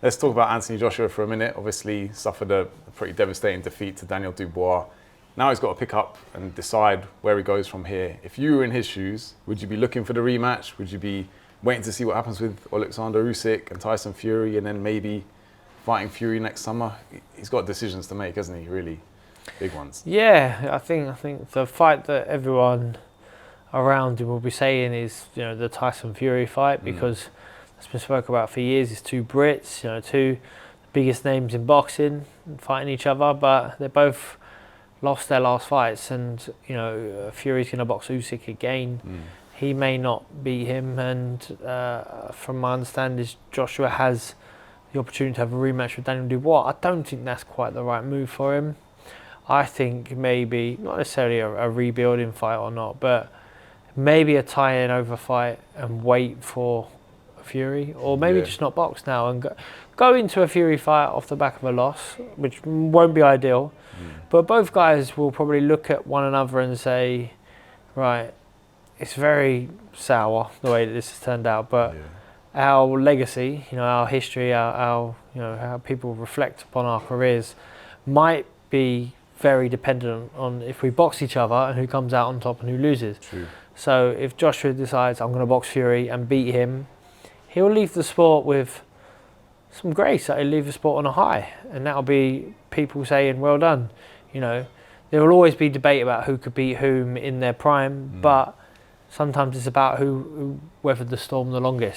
Let's talk about Anthony Joshua for a minute. Obviously, suffered a pretty devastating defeat to Daniel Dubois. Now he's got to pick up and decide where he goes from here. If you were in his shoes, would you be looking for the rematch? Would you be waiting to see what happens with Alexander Usyk and Tyson Fury, and then maybe fighting Fury next summer? He's got decisions to make, hasn't he? Really big ones. Yeah, I think the fight that everyone around him will be saying is, the Tyson Fury fight, because it's been spoken about for years. It's two Brits, two biggest names in boxing fighting each other, but they both lost their last fights, and Fury's going to box Usyk again. He may not beat him, and from my understanding, Joshua has the opportunity to have a rematch with Daniel Dubois. I don't think that's quite the right move for him. I think maybe not necessarily a rebuilding fight or not, but maybe a tie-in over fight and wait for Fury, or maybe just not box now and go into a Fury fight off the back of a loss, which won't be ideal. But both guys will probably look at one another and say, right, it's very sour the way that this has turned out, but our legacy, our history, our how people reflect upon our careers might be very dependent on if we box each other and who comes out on top and who loses. True. So if Joshua decides I'm going to box Fury and beat him, he'll leave the sport with some grace. He'll leave the sport on a high, and that'll be people saying, well done. There will always be debate about who could beat whom in their prime, but sometimes it's about who weathered the storm the longest.